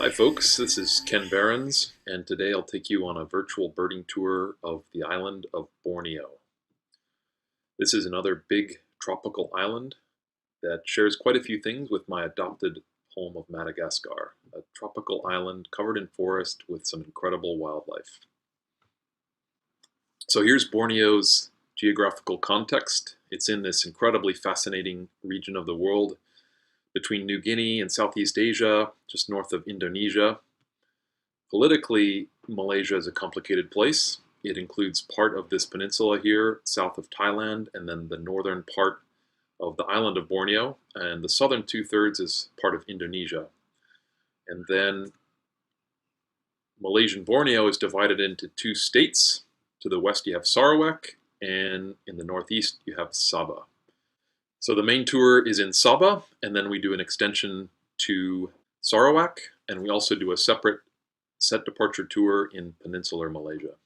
Hi folks, this is Ken Behrens, and today I'll take you on a virtual birding tour of the island of Borneo. This is another big tropical island that shares quite a few things with my adopted home of Madagascar, a tropical island covered in forest with some incredible wildlife. So here's Borneo's geographical context. It's in this incredibly fascinating region of the world between New Guinea and Southeast Asia, just north of Indonesia. Politically, Malaysia is a complicated place. It includes part of this peninsula here, south of Thailand, and then the northern part of the island of Borneo, and the southern two-thirds is part of Indonesia. And then Malaysian Borneo is divided into two states. To the west you have Sarawak, and in the northeast you have Sabah. So the main tour is in Sabah, and then we do an extension to Sarawak, and we also do a separate set departure tour in peninsular Malaysia.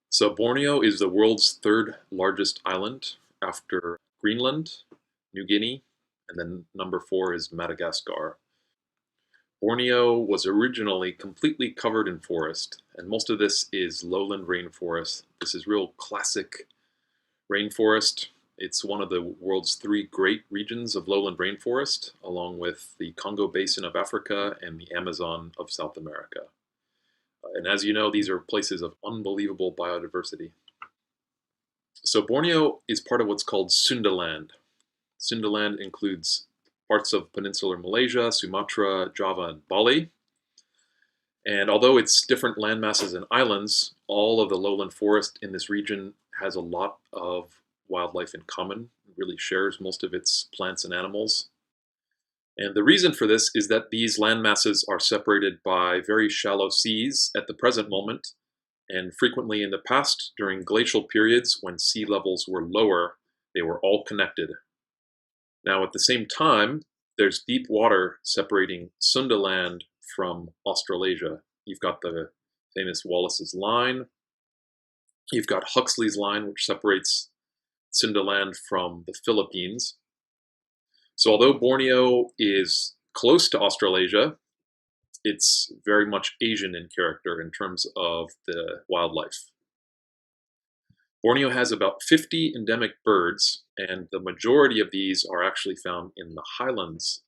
So Borneo is the world's third largest island after Greenland, New Guinea, and then number 4 is Madagascar. Borneo was originally completely covered in forest, and most of this is lowland rainforest. This is real classic rainforest. It's one of the world's 3 great regions of lowland rainforest, along with the Congo Basin of Africa and the Amazon of South America. And as you know, these are places of unbelievable biodiversity. So Borneo is part of what's called Sundaland. Sundaland includes parts of peninsular Malaysia, Sumatra, Java, and Bali. And although it's different land masses and islands, all of the lowland forest in this region has a lot of wildlife in common. It really shares most of its plants and animals. And the reason for this is that these land masses are separated by very shallow seas at the present moment, and frequently in the past, during glacial periods when sea levels were lower, they were all connected. Now at the same time, there's deep water separating Sundaland from Australasia. You've got the famous Wallace's Line. You've got Huxley's Line, which separates Sundaland from the Philippines. So although Borneo is close to Australasia, it's very much Asian in character in terms of the wildlife. Borneo has about 50 endemic birds, and the majority of these are actually found in the highlands.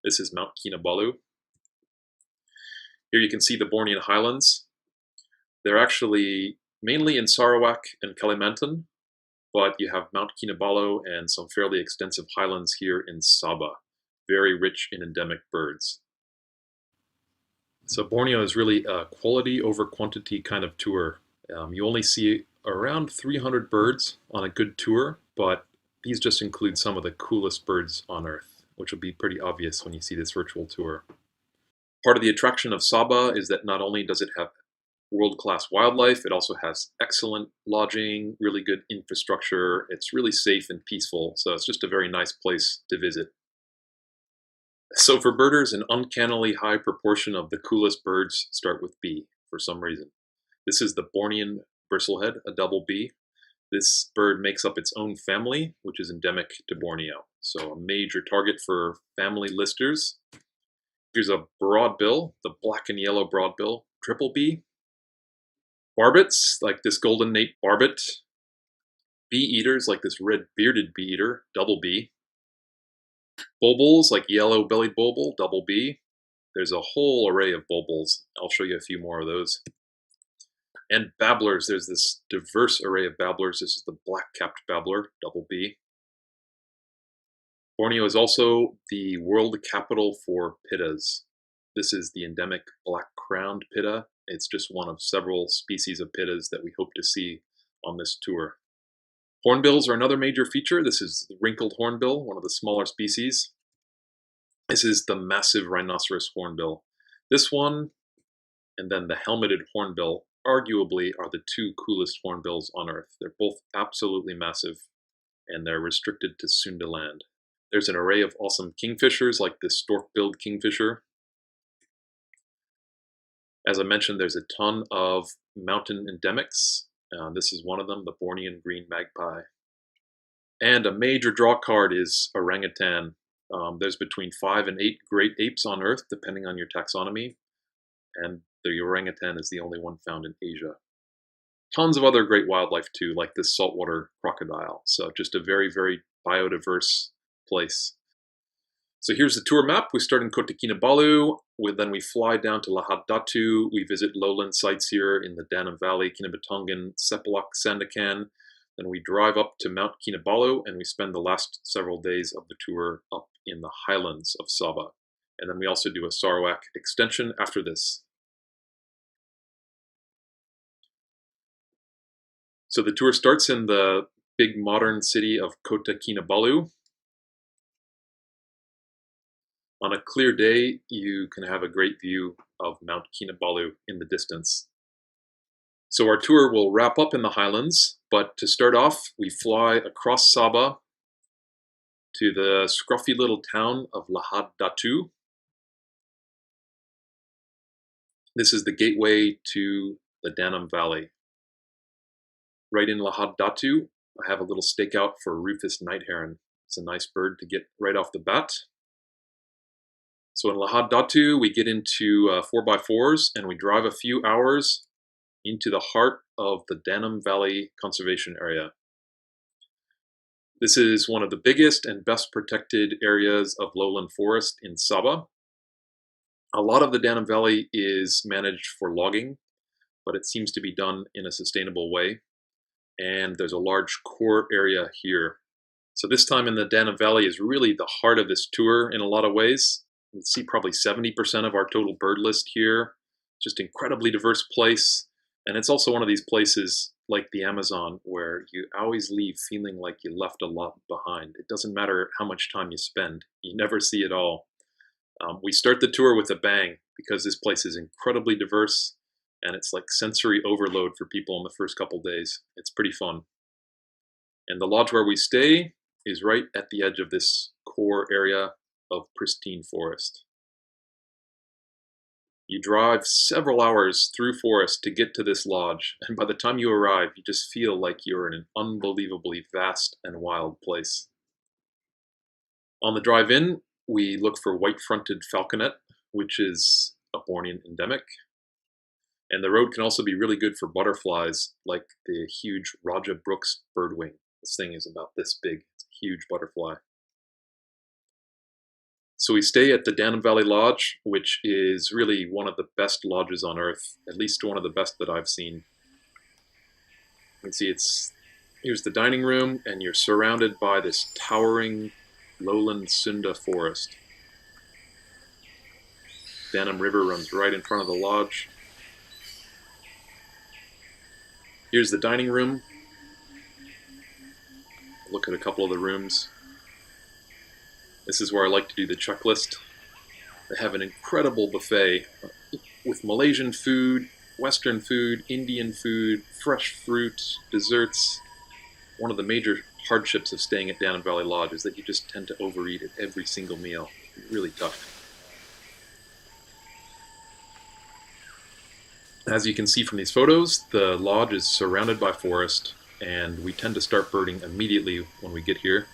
This is Mount Kinabalu. Here you can see the Bornean highlands. They're actually mainly in Sarawak and Kalimantan, but you have Mount Kinabalu and some fairly extensive highlands here in Sabah, very rich in endemic birds. So Borneo is really a quality over quantity kind of tour. You only see around 300 birds on a good tour, but these just include some of the coolest birds on Earth, which will be pretty obvious when you see this virtual tour. Part of the attraction of Sabah is that not only does it have world-class wildlife, it also has excellent lodging, really good infrastructure. It's really safe and peaceful, so it's just a very nice place to visit. So for birders, an uncannily high proportion of the coolest birds start with B for some reason. This is the Bornean Bristlehead, a double B. This bird makes up its own family, which is endemic to Borneo. So a major target for family listers. Here's a broadbill, the black and yellow broadbill, triple B. Barbets, like this golden nape barbet. Bee-eaters, like this red bearded bee-eater, double B. Bulbuls, like yellow-bellied bulbul, double B. There's a whole array of bulbuls. I'll show you a few more of those. And babblers, there's this diverse array of babblers. This is the black-capped babbler, double B. Borneo is also the world capital for pittas. This is the endemic black-crowned pitta. It's just one of several species of pittas that we hope to see on this tour. Hornbills are another major feature. This is the wrinkled hornbill, one of the smaller species. This is the massive rhinoceros hornbill. This one, and then the helmeted hornbill, arguably are the 2 coolest hornbills on Earth. They're both absolutely massive, and they're restricted to Sundaland. There's an array of awesome kingfishers, like this stork-billed kingfisher. As I mentioned, there's a ton of mountain endemics. This is one of them, the Bornean green magpie. And a major draw card is orangutan. There's between 5 and 8 great apes on Earth, depending on your taxonomy, and the orangutan is the only one found in Asia. Tons of other great wildlife too, like this saltwater crocodile. So just a very, very biodiverse place. So here's the tour map. We start in Kota Kinabalu, then we fly down to Lahad Datu. We visit lowland sites here in the Danum Valley, Kinabatangan, Sepalak, Sandakan. Then we drive up to Mount Kinabalu, and we spend the last several days of the tour up in the highlands of Sabah. And then we also do a Sarawak extension after this. So the tour starts in the big modern city of Kota Kinabalu. On a clear day, you can have a great view of Mount Kinabalu in the distance. So our tour will wrap up in the highlands, but to start off, we fly across Sabah to the scruffy little town of Lahad Datu. This is the gateway to the Danum Valley. Right in Lahad Datu, I have a little stakeout for rufous night heron. It's a nice bird to get right off the bat. So in Lahad Datu, we get into 4x4s and we drive a few hours into the heart of the Danum Valley Conservation Area. This is one of the biggest and best protected areas of lowland forest in Sabah. A lot of the Danum Valley is managed for logging, but it seems to be done in a sustainable way. And there's a large core area here. So this time in the Danum Valley is really the heart of this tour in a lot of ways. You can see probably 70% of our total bird list here. Just incredibly diverse place. And it's also one of these places like the Amazon where you always leave feeling like you left a lot behind. It doesn't matter how much time you spend. You never see it all. We start the tour with a bang because this place is incredibly diverse and it's like sensory overload for people in the first couple days. It's pretty fun. And the lodge where we stay is right at the edge of this core area of pristine forest. You drive several hours through forest to get to this lodge, and by the time you arrive, you just feel like you're in an unbelievably vast and wild place. On the drive in, we look for White-fronted Falconet, which is a Bornean endemic. And the road can also be really good for butterflies, like the huge Raja Brooks birdwing. This thing is about this big. It's a huge butterfly. So we stay at the Danum Valley Lodge, which is really one of the best lodges on Earth, at least one of the best that I've seen. You can see here's the dining room, and you're surrounded by this towering lowland Sunda forest. Danum River runs right in front of the lodge. Here's the dining room. Look at a couple of the rooms. This is where I like to do the checklist. They have an incredible buffet with Malaysian food, Western food, Indian food, fresh fruit, desserts. One of the major hardships of staying at Danum Valley Lodge is that you just tend to overeat at every single meal. It's really tough. As you can see from these photos, the lodge is surrounded by forest, and we tend to start birding immediately when we get here.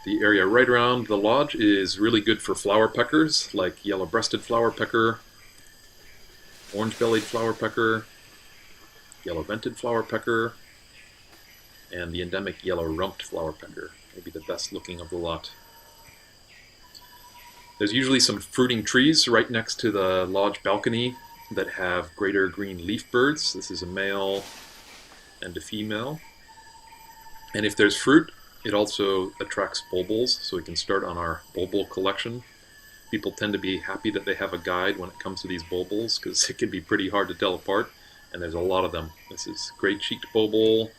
The area right around the lodge is really good for flower peckers, like yellow-breasted flower pecker, orange-bellied flower pecker, yellow-vented flower pecker, and the endemic yellow-rumped flower pecker, maybe the best looking of the lot. There's usually some fruiting trees right next to the lodge balcony that have greater green leaf birds. This is a male and a female. And if there's fruit, it also attracts bulbils, so we can start on our bulbul collection. People tend to be happy that they have a guide when it comes to these bulbils because it can be pretty hard to tell apart, and there's a lot of them. This is gray-cheeked bulbul,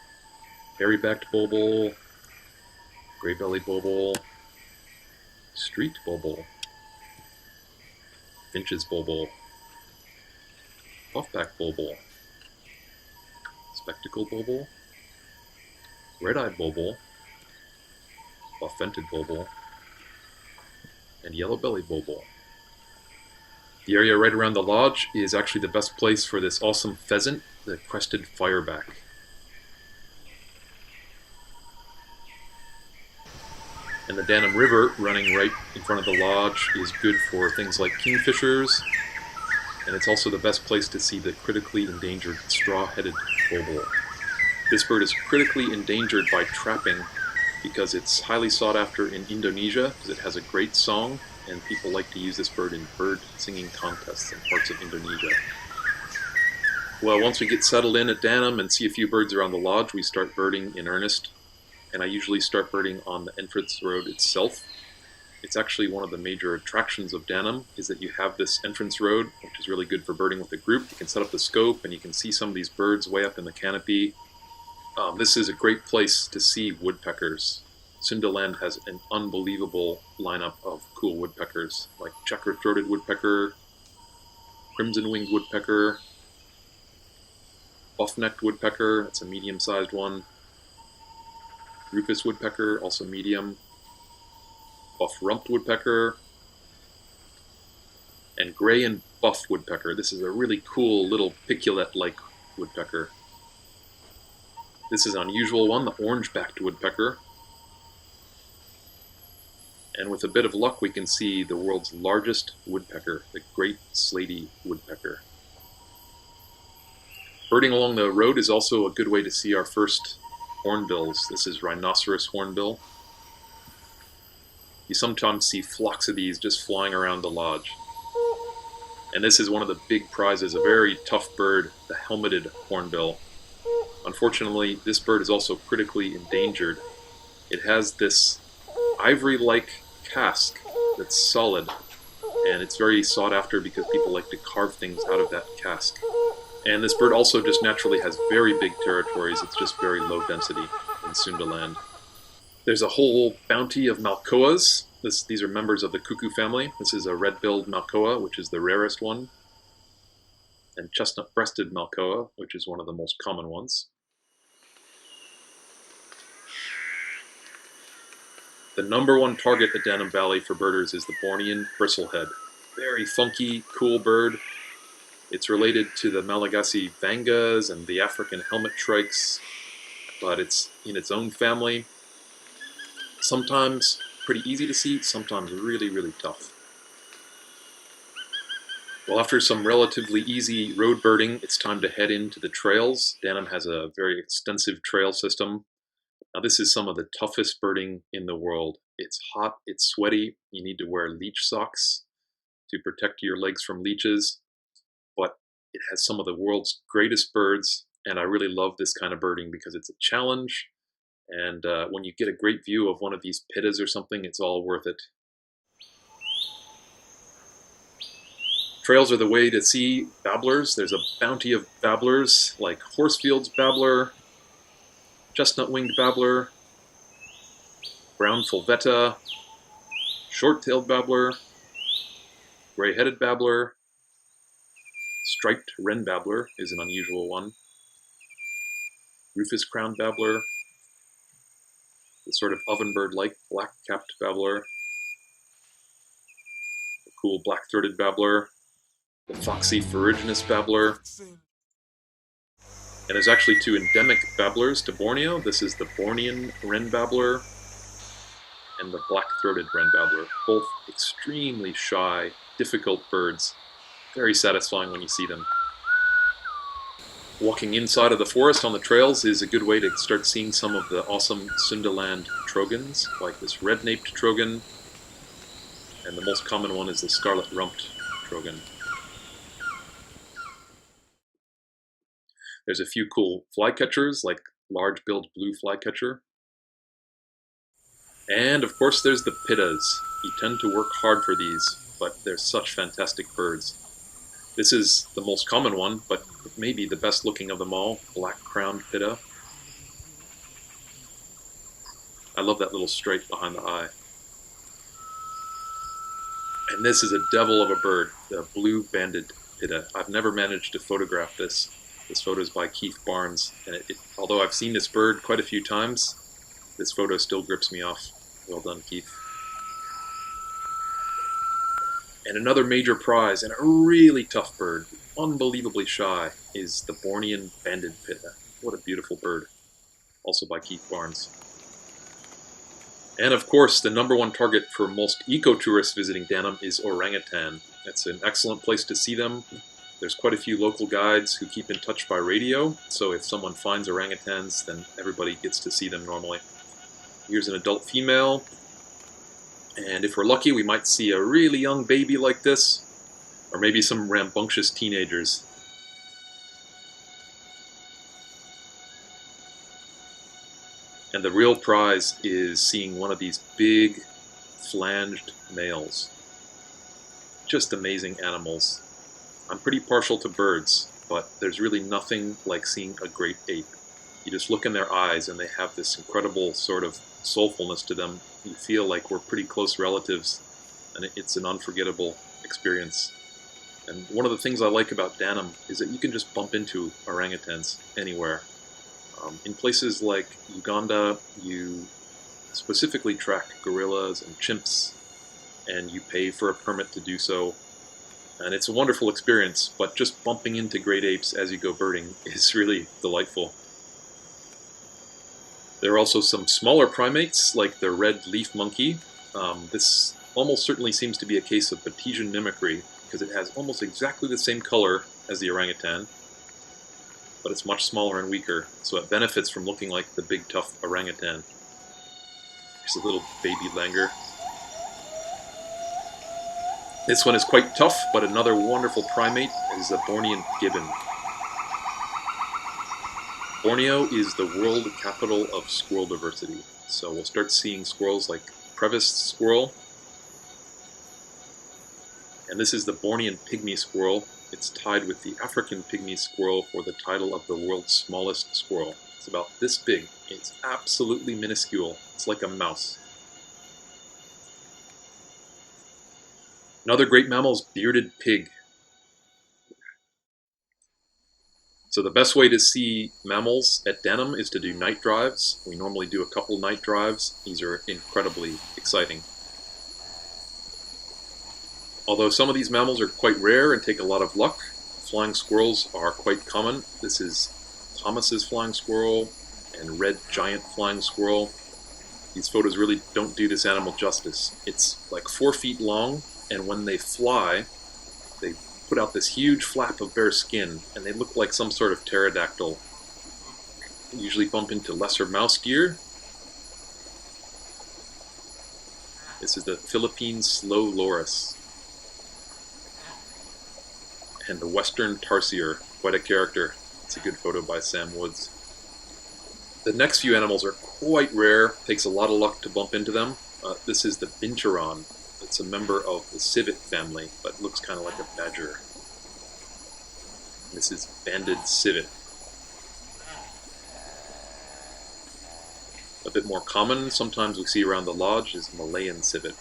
hairy-backed bulbul, gray-bellied bulbul, streaked bulbul, Finch's bulbul, puffback bulbul, spectacled bulbul, red-eyed bulbul, buff-vented bulbul, and yellow-bellied bulbul. The area right around the lodge is actually the best place for this awesome pheasant, the crested fireback. And the Danum River, running right in front of the lodge, is good for things like kingfishers, and it's also the best place to see the critically endangered straw-headed bulbul. This bird is critically endangered by trapping because it's highly sought after in Indonesia because it has a great song, and people like to use this bird in bird singing contests in parts of Indonesia. Well, once we get settled in at Danum and see a few birds around the lodge, we start birding in earnest. And I usually start birding on the entrance road itself. It's actually one of the major attractions of Danum is that you have this entrance road, which is really good for birding with a group. You can set up the scope and you can see some of these birds way up in the canopy. This is a great place to see woodpeckers. Sundaland has an unbelievable lineup of cool woodpeckers, like checker-throated woodpecker, crimson-winged woodpecker, buff-necked woodpecker, that's a medium-sized one, rufous woodpecker, also medium, buff-rumped woodpecker, and gray and buff woodpecker. This is a really cool little piculette-like woodpecker. This is an unusual one, the orange-backed woodpecker. And with a bit of luck, we can see the world's largest woodpecker, the great slaty woodpecker. Birding along the road is also a good way to see our first hornbills. This is Rhinoceros hornbill. You sometimes see flocks of these just flying around the lodge. And this is one of the big prizes, a very tough bird, the helmeted hornbill. Unfortunately, this bird is also critically endangered. It has this ivory-like casque that's solid, and it's very sought after because people like to carve things out of that casque. And this bird also just naturally has very big territories. It's just very low density in Sundaland. There's a whole bounty of malkoas. These are members of the cuckoo family. This is a red-billed malkoa, which is the rarest one, and chestnut-breasted malkoa, which is one of the most common ones. The number one target at Danum Valley for birders is the Bornean Bristlehead. Very funky, cool bird. It's related to the Malagasy vangas and the African helmet shrikes, but it's in its own family. Sometimes pretty easy to see, sometimes really, really tough. Well, after some relatively easy road birding, it's time to head into the trails. Danum has a very extensive trail system. Now, this is some of the toughest birding in the world. It's hot, it's sweaty, you need to wear leech socks to protect your legs from leeches. But it has some of the world's greatest birds, and I really love this kind of birding because it's a challenge, and when you get a great view of one of these pittas or something, it's all worth it. Trails are the way to see babblers. There's a bounty of babblers, like Horsfield's babbler, chestnut-winged babbler, brown fulvetta, short-tailed babbler, gray-headed babbler, striped wren babbler is an unusual one. Rufous-crowned babbler. The sort of ovenbird-like black-capped babbler. The cool black-throated babbler. The foxy ferruginous babbler. And there's actually two endemic babblers to Borneo. This is the Bornean wren babbler and the black-throated wren babbler. Both extremely shy, difficult birds. Very satisfying when you see them. Walking inside of the forest on the trails is a good way to start seeing some of the awesome Sundaland trogons, like this red-naped trogon, and the most common one is the scarlet-rumped trogon. There's a few cool flycatchers, like large-billed blue flycatcher. And of course there's the pittas. You tend to work hard for these, but they're such fantastic birds. This is the most common one, but it may be the best looking of them all, black-crowned pitta. I love that little stripe behind the eye. And this is a devil of a bird, the blue-banded pitta. I've never managed to photograph this. This photo is by Keith Barnes, and although I've seen this bird quite a few times, this photo still grips me off. Well done, Keith. And another major prize, and a really tough bird, unbelievably shy, is the Bornean banded pitta. What a beautiful bird. Also by Keith Barnes. And of course, the #1 target for most eco-tourists visiting Danum is orangutan. It's an excellent place to see them. There's quite a few local guides who keep in touch by radio, so if someone finds orangutans, then everybody gets to see them normally. Here's an adult female, and if we're lucky, we might see a really young baby like this, or maybe some rambunctious teenagers. And the real prize is seeing one of these big, flanged males. Just amazing animals. I'm pretty partial to birds, but there's really nothing like seeing a great ape. You just look in their eyes and they have this incredible sort of soulfulness to them. You feel like we're pretty close relatives, and it's an unforgettable experience. And one of the things I like about Danum is that you can just bump into orangutans anywhere. In places like Uganda, you specifically track gorillas and chimps, and you pay for a permit to do so. And it's a wonderful experience, but just bumping into great apes as you go birding is really delightful. There are also some smaller primates, like the red leaf monkey. This almost certainly seems to be a case of Batesian mimicry, because it has almost exactly the same color as the orangutan, but it's much smaller and weaker, so it benefits from looking like the big tough orangutan. Here's a little baby langur. This one is quite tough, but another wonderful primate is the Bornean gibbon. Borneo is the world capital of squirrel diversity, so we'll start seeing squirrels like crevice squirrel. And this is the Bornean pygmy squirrel. It's tied with the African pygmy squirrel for the title of the world's smallest squirrel. It's about this big. It's absolutely minuscule. It's like a mouse. Another great mammal is bearded pig. So the best way to see mammals at Danum is to do night drives. We normally do a couple night drives. These are incredibly exciting. Although some of these mammals are quite rare and take a lot of luck, flying squirrels are quite common. This is Thomas's flying squirrel and red giant flying squirrel. These photos really don't do this animal justice. It's like 4 feet long, and when they fly, they put out this huge flap of bare skin, and they look like some sort of pterodactyl. They usually bump into lesser mouse deer. This is the Philippine slow loris. And the western tarsier, quite a character. It's a good photo by Sam Woods. The next few animals are quite rare. Takes a lot of luck to bump into them. This is the binturong. It's a member of the civet family, but looks kind of like a badger. This is banded civet. A bit more common, sometimes we see around the lodge, is Malayan civet.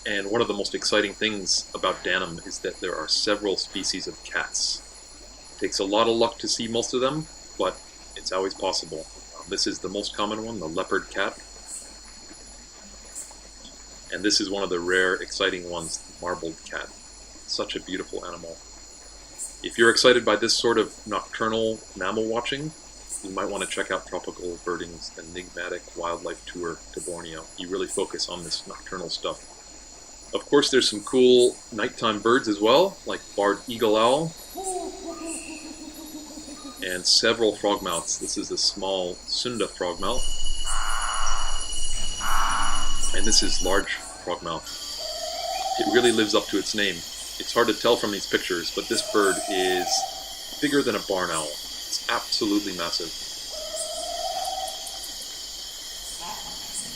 And one of the most exciting things about Danum is that there are several species of cats. It takes a lot of luck to see most of them, but it's always possible. This is the most common one, the leopard cat. And this is one of the rare, exciting ones, the marbled cat. Such a beautiful animal. If you're excited by this sort of nocturnal mammal watching, you might want to check out Tropical Birding's enigmatic wildlife tour to Borneo. You really focus on this nocturnal stuff. Of course, there's some cool nighttime birds as well, like barred eagle owl, and several frogmouths. This is the small Sunda frogmouth, and this is large frogmouth. It really lives up to its name. It's hard to tell from these pictures, but this bird is bigger than a barn owl. It's absolutely massive.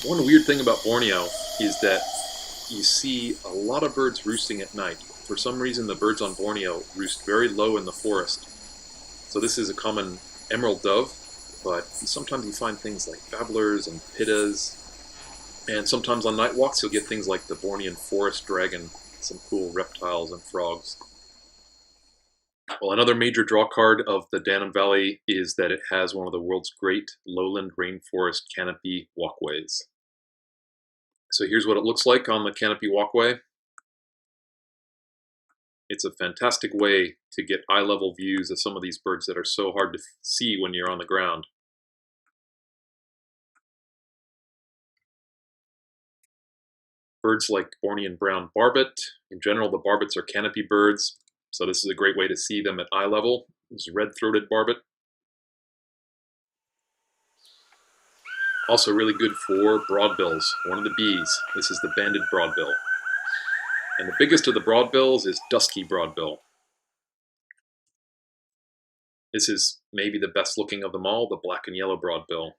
One weird thing about Borneo is that you see a lot of birds roosting at night. For some reason, the birds on Borneo roost very low in the forest. So this is a common emerald dove, but sometimes you find things like babblers and pittas. And sometimes on night walks, you'll get things like the Bornean forest dragon, some cool reptiles and frogs. Well, another major draw card of the Danum Valley is that it has one of the world's great lowland rainforest canopy walkways. So here's what it looks like on the canopy walkway. It's a fantastic way to get eye-level views of some of these birds that are so hard to see when you're on the ground. Birds like Bornean brown barbet. In general, the barbets are canopy birds, so this is a great way to see them at eye level. This is red-throated barbet. Also really good for broadbills, one of the bees. This is the banded broadbill. And the biggest of the broadbills is dusky broadbill. This is maybe the best looking of them all, the black and yellow broadbill.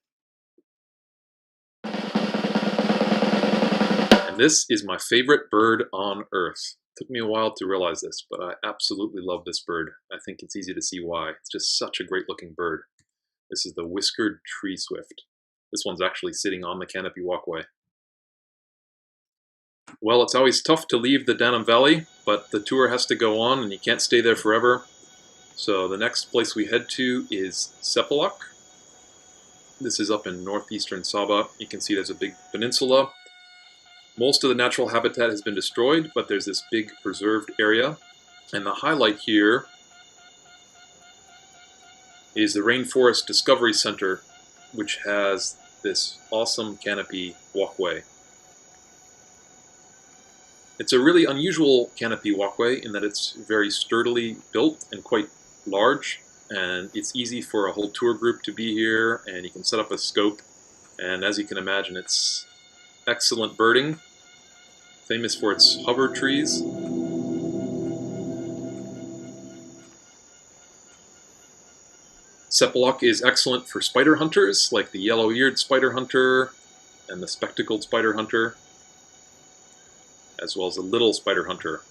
And this is my favorite bird on Earth. It took me a while to realize this, but I absolutely love this bird. I think it's easy to see why. It's just such a great looking bird. This is the whiskered tree swift. This one's actually sitting on the canopy walkway. Well, it's always tough to leave the Danum Valley, but the tour has to go on and you can't stay there forever. So the next place we head to is Sepalak. This is up in northeastern Sabah. You can see there's a big peninsula. Most of the natural habitat has been destroyed, but there's this big preserved area. And the highlight here is the Rainforest Discovery Center, which has this awesome canopy walkway. It's a really unusual canopy walkway in that it's very sturdily built and quite large, and it's easy for a whole tour group to be here, and you can set up a scope, and as you can imagine, it's excellent birding, famous for its hover trees. Sepalak is excellent for spider hunters, like the yellow-eared spider hunter and the spectacled spider hunter, as well as the little spider hunter.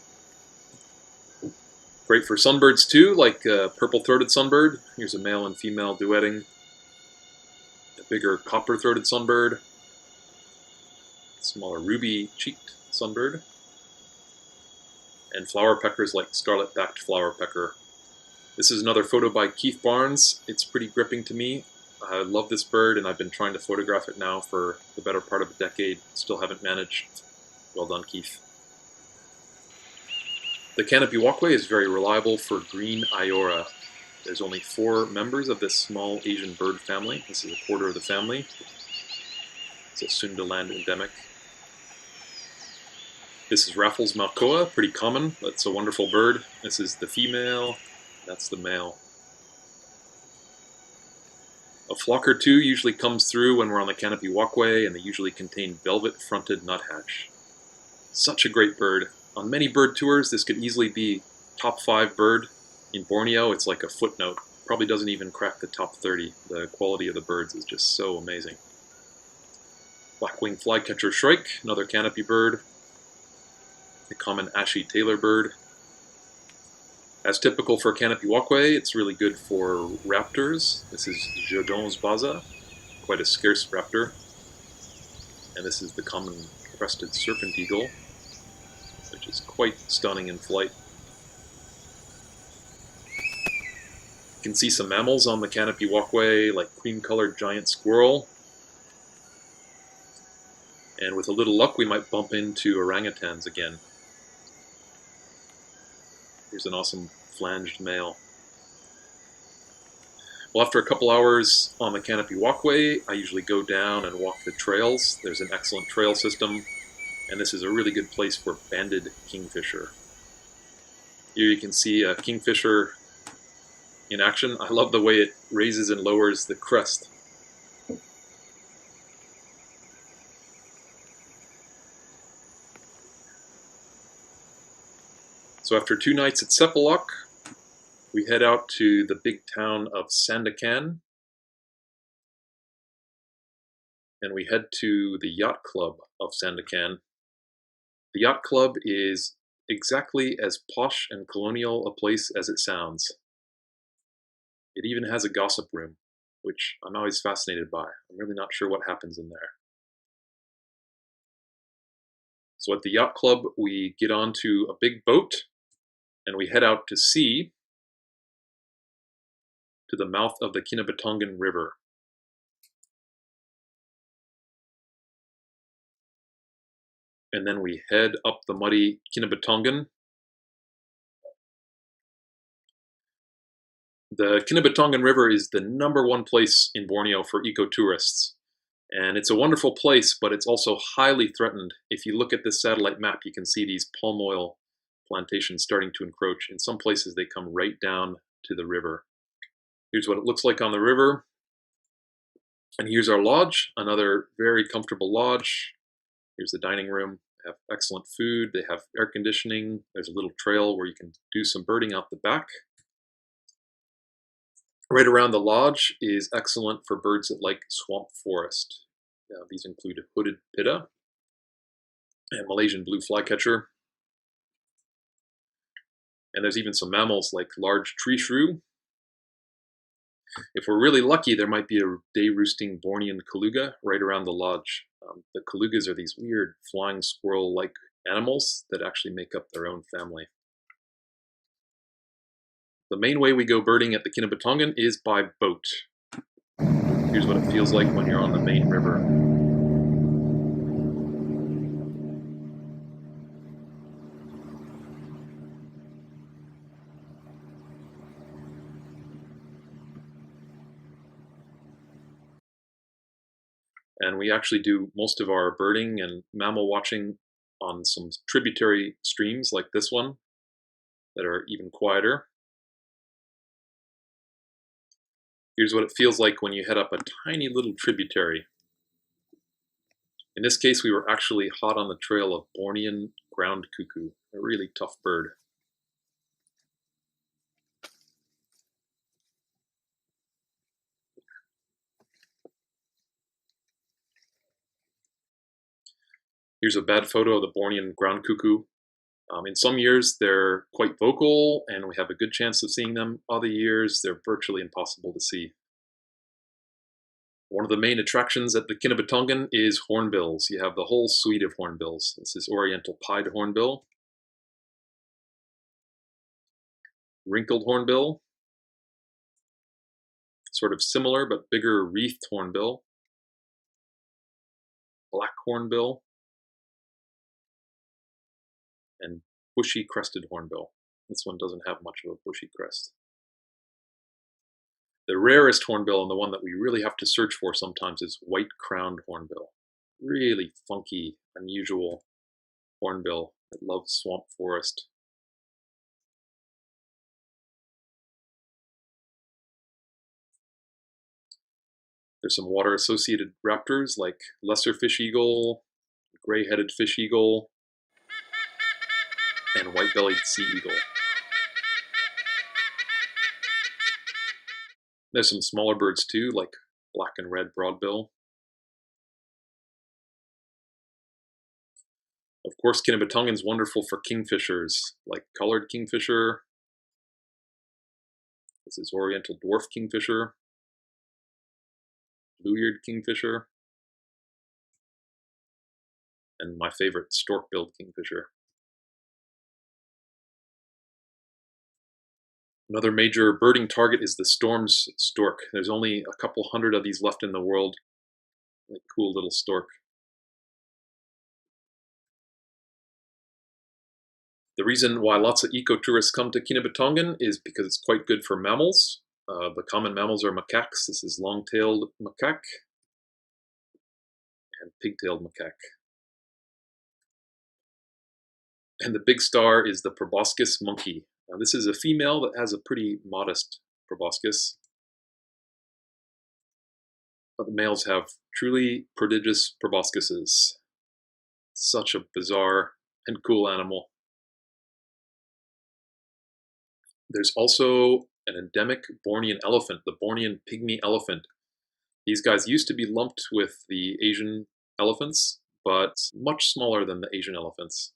Great for sunbirds too, like a purple-throated sunbird. Here's a male and female duetting. A bigger copper-throated sunbird. Smaller ruby-cheeked sunbird. And flower peckers like scarlet-backed flower pecker. This is another photo by Keith Barnes. It's pretty gripping to me. I love this bird and I've been trying to photograph it now for the better part of a decade. Still haven't managed. Well done, Keith. The canopy walkway is very reliable for green Iora. There's only 4 members of this small Asian bird family. This is a quarter of the family. It's a Sundaland endemic. This is Raffles malkoa, pretty common. That's a wonderful bird. This is the female. That's the male. A flock or two usually comes through when we're on the canopy walkway, and they usually contain velvet-fronted nuthatch. Such a great bird. On many bird tours, this could easily be top 5 bird. In Borneo, it's like a footnote. Probably doesn't even crack the top 30. The quality of the birds is just so amazing. Black-winged flycatcher shrike, another canopy bird. The common ashy tailor bird. As typical for a canopy walkway, it's really good for raptors. This is Jodon's baza, quite a scarce raptor. And this is the common crested serpent eagle, which is quite stunning in flight. You can see some mammals on the canopy walkway, like cream-colored giant squirrel. And with a little luck, we might bump into orangutans again. Here's an awesome flanged male. Well, after a couple hours on the canopy walkway, I usually go down and walk the trails. There's an excellent trail system, and this is a really good place for banded kingfisher. Here you can see a kingfisher in action. I love the way it raises and lowers the crest. So after 2 nights at Sepalak, we head out to the big town of Sandakan, and we head to the yacht club of Sandakan. The yacht club is exactly as posh and colonial a place as it sounds. It even has a gossip room, which I'm always fascinated by. I'm really not sure what happens in there. So at the yacht club, we get onto a big boat, and we head out to sea to the mouth of the Kinabalu River. And then we head up the muddy Kinabalu. The Kinabalu River is the #1 place in Borneo for eco-tourists. And it's a wonderful place, but it's also highly threatened. If you look at this satellite map, you can see these palm oil plantations starting to encroach. In some places, they come right down to the river. Here's what it looks like on the river. And here's our lodge, another very comfortable lodge. Here's the dining room. They have excellent food. They have air conditioning. There's a little trail where you can do some birding out the back. Right around the lodge is excellent for birds that like swamp forest. These include hooded pitta and Malaysian blue flycatcher. And there's even some mammals like large tree shrew. If we're really lucky, there might be a day-roosting Bornean Kaluga right around the lodge. The Kalugas are these weird flying squirrel-like animals that actually make up their own family. The main way we go birding at the Kinabalu is by boat. Here's what it feels like when you're on the main river. And we actually do most of our birding and mammal watching on some tributary streams like this one that are even quieter. Here's what it feels like when you head up a tiny little tributary. In this case, we were actually hot on the trail of Bornean ground cuckoo, a really tough bird. Here's a bad photo of the Bornean ground cuckoo. In some years, they're quite vocal, and we have a good chance of seeing them. Other years, they're virtually impossible to see. One of the main attractions at the Kinabalu is hornbills. You have the whole suite of hornbills. This is oriental pied hornbill, wrinkled hornbill, sort of similar but bigger wreathed hornbill, black hornbill, and bushy crested hornbill. This one doesn't have much of a bushy crest. The rarest hornbill, and the one that we really have to search for sometimes, is white-crowned hornbill. Really funky, unusual hornbill that loves swamp forest. There's some water-associated raptors like lesser fish eagle, gray-headed fish eagle, and white-bellied sea eagle. There's some smaller birds too, like black and red broadbill. Of course, Kinabalu is wonderful for kingfishers, like colored kingfisher. This is oriental dwarf kingfisher, blue-eared kingfisher, and my favorite, stork-billed kingfisher. Another major birding target is the Storm's stork. There's only a couple hundred of these left in the world. Like cool little stork. The reason why lots of ecotourists come to Kinabalu is because it's quite good for mammals. The common mammals are macaques. This is long-tailed macaque and pig-tailed macaque. And the big star is the Proboscis monkey. Now, this is a female that has a pretty modest proboscis. But the males have truly prodigious proboscises. Such a bizarre and cool animal. There's also an endemic Bornean elephant, the Bornean Pygmy Elephant. These guys used to be lumped with the Asian elephants, but much smaller than the Asian elephants.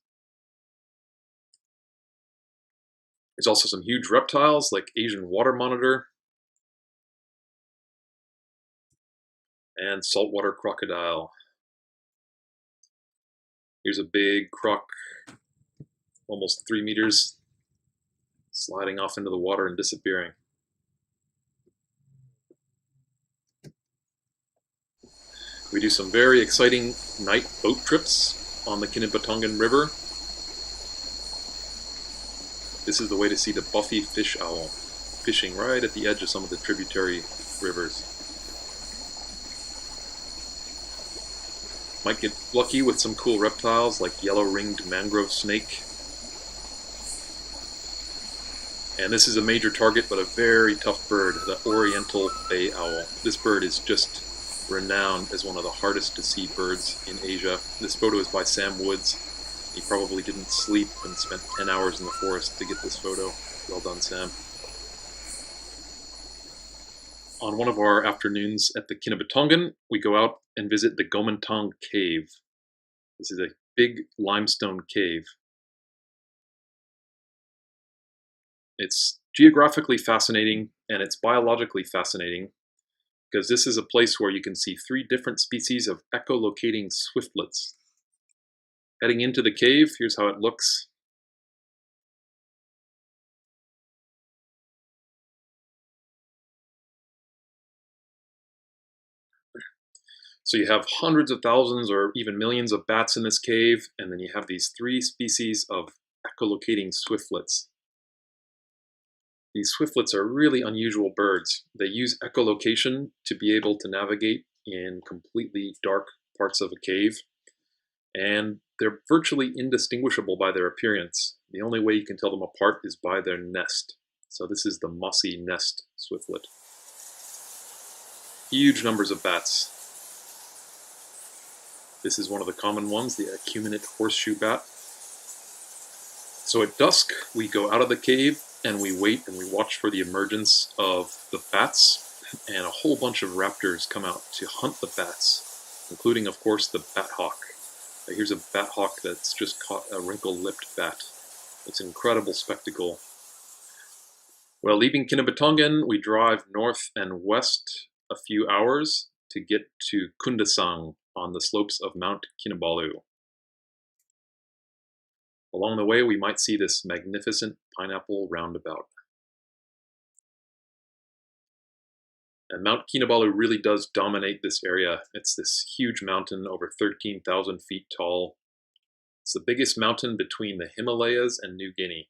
There's also some huge reptiles like Asian water monitor and saltwater crocodile. Here's a big croc, almost 3 meters, sliding off into the water and disappearing. We do some very exciting night boat trips on the Kinabalu River. This is the way to see the buffy fish owl, fishing right at the edge of some of the tributary rivers. Might get lucky with some cool reptiles like yellow-ringed mangrove snake. And this is a major target, but a very tough bird, the oriental bay owl. This bird is just renowned as one of the hardest to see birds in Asia. This photo is by Sam Woods. He probably didn't sleep and spent 10 hours in the forest to get this photo. Well done, Sam. On one of our afternoons at the Kinabalu, we go out and visit the Gomantang Cave. This is a big limestone cave. It's geographically fascinating and it's biologically fascinating because this is a place where you can see 3 different species of echolocating swiftlets. Heading into the cave, here's how it looks. So you have hundreds of thousands or even millions of bats in this cave, and then you have these 3 species of echolocating swiftlets. These swiftlets are really unusual birds. They use echolocation to be able to navigate in completely dark parts of a cave, and they're virtually indistinguishable by their appearance. The only way you can tell them apart is by their nest. So this is the mossy nest swiftlet. Huge numbers of bats. This is one of the common ones, the acuminate horseshoe bat. So at dusk, we go out of the cave and we wait and we watch for the emergence of the bats, and a whole bunch of raptors come out to hunt the bats, including, of course, the bat hawk. Here's a bat hawk that's just caught a wrinkle-lipped bat. It's an incredible spectacle. Well, leaving Kinabalu, we drive north and west a few hours to get to Kundasang on the slopes of Mount Kinabalu. Along the way, we might see this magnificent pineapple roundabout. And Mount Kinabalu really does dominate this area. It's this huge mountain over 13,000 feet tall. It's the biggest mountain between the Himalayas and New Guinea.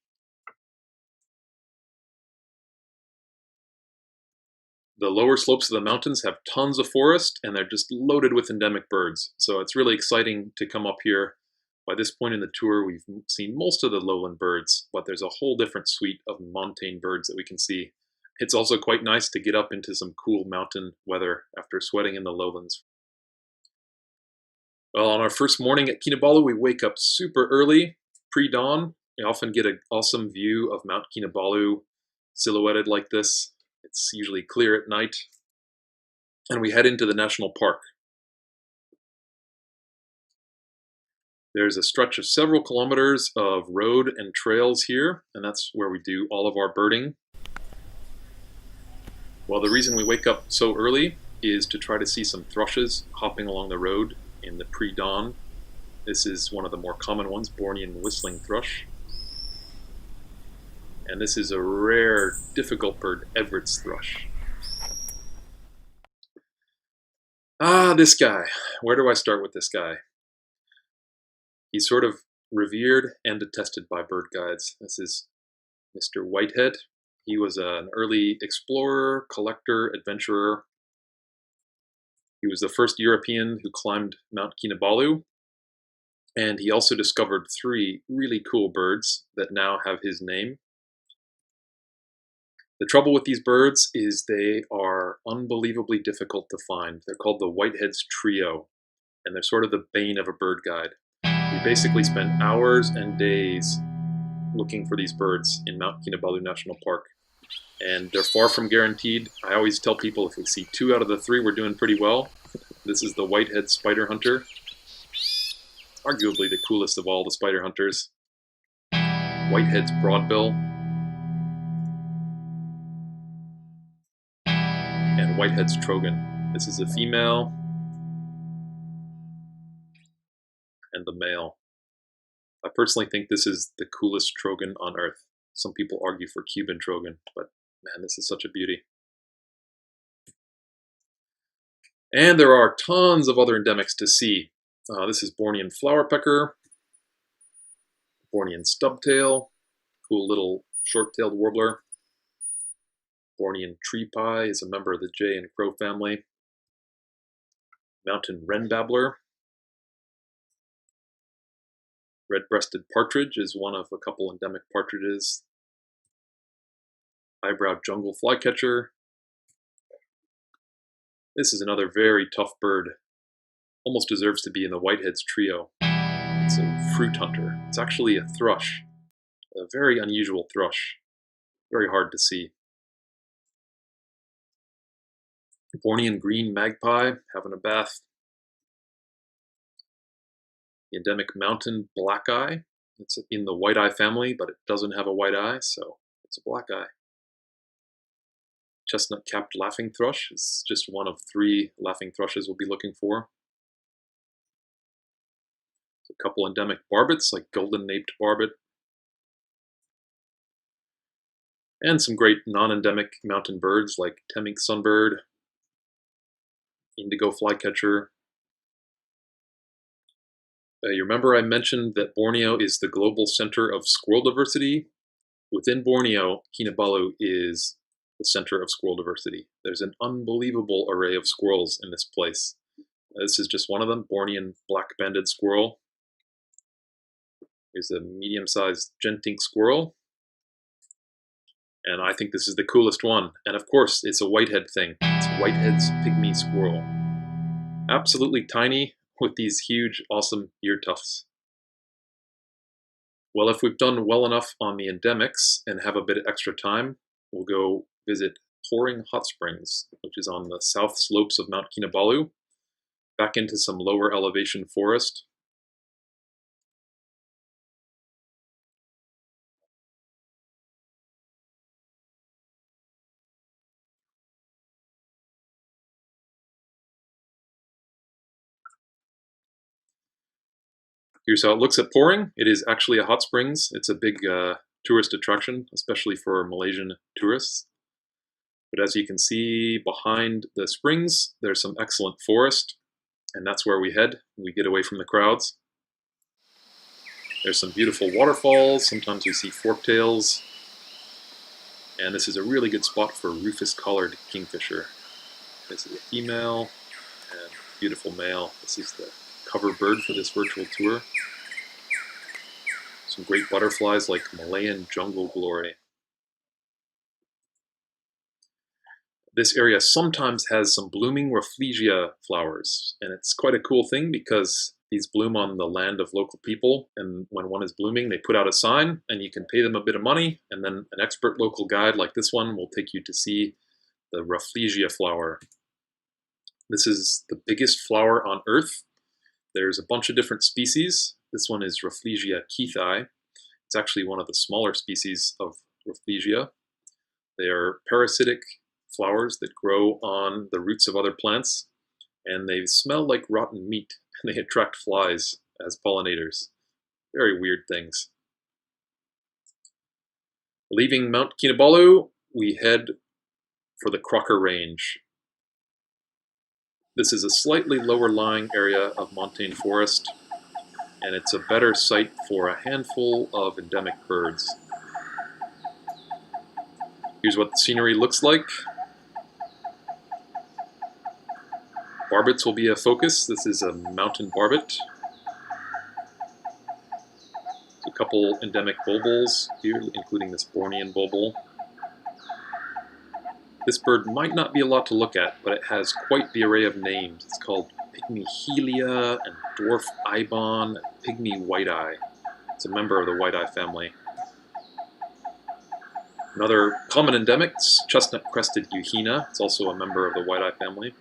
The lower slopes of the mountains have tons of forest, and they're just loaded with endemic birds. So it's really exciting to come up here. By this point in the tour, we've seen most of the lowland birds, but there's a whole different suite of montane birds that we can see. It's also quite nice to get up into some cool mountain weather after sweating in the lowlands. Well, on our first morning at Kinabalu, we wake up super early, pre-dawn. We often get an awesome view of Mount Kinabalu silhouetted like this. It's usually clear at night. And we head into the national park. There's a stretch of several kilometers of road and trails here, and that's where we do all of our birding. Well, the reason we wake up so early is to try to see some thrushes hopping along the road in the pre-dawn. This is one of the more common ones, Bornean whistling thrush. And this is a rare, difficult bird, Everett's thrush. This guy. Where do I start with this guy? He's sort of revered and detested by bird guides. This is Mr. Whitehead. He was an early explorer, collector, adventurer. He was the first European who climbed Mount Kinabalu, and he also discovered 3 really cool birds that now have his name. The trouble with these birds is they are unbelievably difficult to find. They're called the Whitehead's trio, and they're sort of the bane of a bird guide. We basically spend hours and days looking for these birds in Mount Kinabalu National Park, and they're far from guaranteed. I always tell people if we see 2 out of the 3, we're doing pretty well. This is the Whitehead spider hunter, arguably the coolest of all the spider hunters. Whitehead's broadbill, and Whitehead's Trogon. This is a female and the male. I personally think this is the coolest Trogon on Earth. Some people argue for Cuban Trogon, but man, this is such a beauty. And there are tons of other endemics to see. This is Bornean flowerpecker, Bornean stubtail, cool little short-tailed warbler. Bornean tree pie is a member of the jay and crow family. Mountain wren babbler, Red-breasted partridge is one of a couple endemic partridges. High-browed jungle flycatcher. This is another very tough bird. Almost deserves to be in the Whitehead's trio. It's a fruit hunter. It's actually a thrush. A very unusual thrush. Very hard to see. Bornean green magpie, having a bath. The endemic mountain black eye. It's in the white eye family, but it doesn't have a white eye, so it's a black eye. Chestnut-capped laughing thrush is just one of 3 laughing thrushes we'll be looking for. A couple endemic barbets, like golden-naped barbet. And some great non-endemic mountain birds, like Temminck sunbird, indigo flycatcher. You remember I mentioned that Borneo is the global center of squirrel diversity? Within Borneo, Kinabalu is the center of squirrel diversity. There's an unbelievable array of squirrels in this place. This is just one of them, Bornean black-banded squirrel. Here's a medium-sized gentink squirrel. And I think this is the coolest one. And of course, it's a Whitehead thing. It's Whitehead's pygmy squirrel. Absolutely tiny, with these huge, awesome ear tufts. Well, if we've done well enough on the endemics and have a bit of extra time, we'll go visit Pouring Hot Springs, which is on the south slopes of Mount Kinabalu, back into some lower elevation forest. Here's how it looks at Pouring. It is actually a hot springs. It's a big tourist attraction, especially for Malaysian tourists. But as you can see behind the springs, there's some excellent forest, and that's where we head. We get away from the crowds. There's some beautiful waterfalls. Sometimes we see forktails. And this is a really good spot for rufous-collared kingfisher. This is a female and beautiful male. This is the cover bird for this virtual tour. Some great butterflies like Malayan jungle glory. This area sometimes has some blooming Rafflesia flowers, and it's quite a cool thing because these bloom on the land of local people, and when one is blooming, they put out a sign, and you can pay them a bit of money, and then an expert local guide like this one will take you to see the Rafflesia flower. This is the biggest flower on Earth. There's a bunch of different species. This one is Rafflesia keithii. It's actually one of the smaller species of Rafflesia. They are parasitic flowers that grow on the roots of other plants, and they smell like rotten meat, and they attract flies as pollinators. Very weird things. Leaving Mount Kinabalu, we head for the Crocker Range. This is a slightly lower lying area of montane forest, and it's a better site for a handful of endemic birds. Here's what the scenery looks like. Barbets will be a focus. This is a mountain barbet. A couple endemic bulbuls here, including this Bornean bulbul. This bird might not be a lot to look at, but it has quite the array of names. It's called Pygmy Helia and Dwarf Ibon and Pygmy White-eye. It's a member of the White-eye family. Another common endemic, chestnut-crested Euhina. It's also a member of the White-eye family.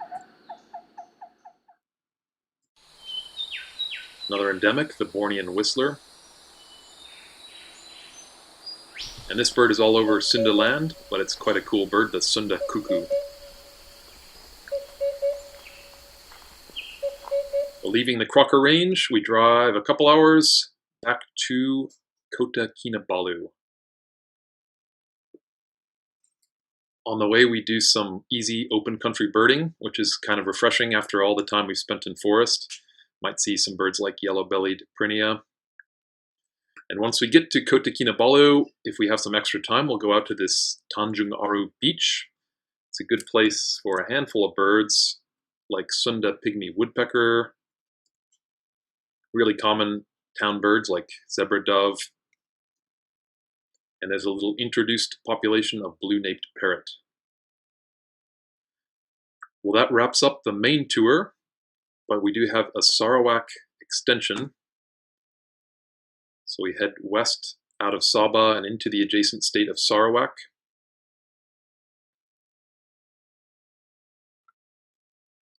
Another endemic, the Bornean whistler. And this bird is all over Sunda land, but it's quite a cool bird, the Sunda cuckoo. Well, leaving the Crocker Range, we drive a couple hours back to Kota Kinabalu. On the way, we do some easy open country birding, which is kind of refreshing after all the time we've spent in forest. Might see some birds like yellow-bellied prinia. And once we get to Kota Kinabalu, if we have some extra time, we'll go out to this Tanjung Aru beach. It's a good place for a handful of birds, like Sunda pygmy woodpecker. Really common town birds like zebra dove, and there's a little introduced population of blue-naped parrot. Well, that wraps up the main tour, but we do have a Sarawak extension. So we head west out of Sabah and into the adjacent state of Sarawak.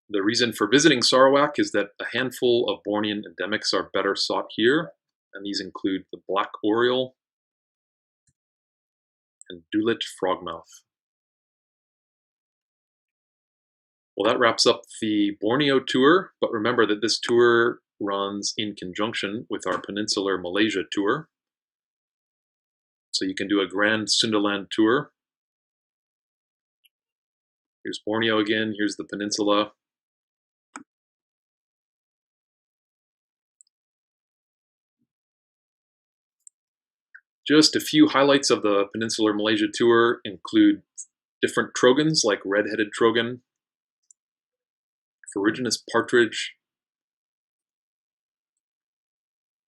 The reason for visiting Sarawak is that a handful of Bornean endemics are better sought here, and these include the black oriole and dewlet frogmouth. Well, that wraps up the Borneo tour, but remember that this tour runs in conjunction with our Peninsular Malaysia tour. So you can do a Grand Sundaland tour. Here's Borneo again, here's the peninsula. Just a few highlights of the Peninsular Malaysia tour include different trogons like red-headed trogon, ferruginous partridge,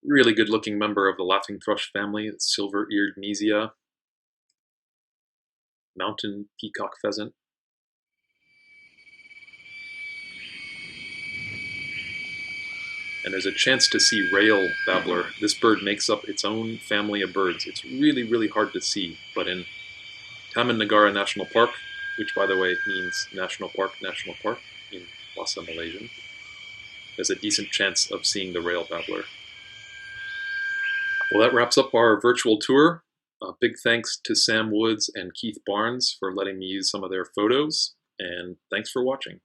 really good looking member of the laughing thrush family, silver-eared Nesia, mountain peacock pheasant, and there's a chance to see rail babbler. This bird makes up its own family of birds. It's really, really hard to see, but in Taman Negara National Park, which by the way means National Park in Bahasa Malaysian, there's a decent chance of seeing the rail babbler. Well, that wraps up our virtual tour. Big thanks to Sam Woods and Keith Barnes for letting me use some of their photos, and thanks for watching.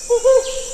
Woohoo!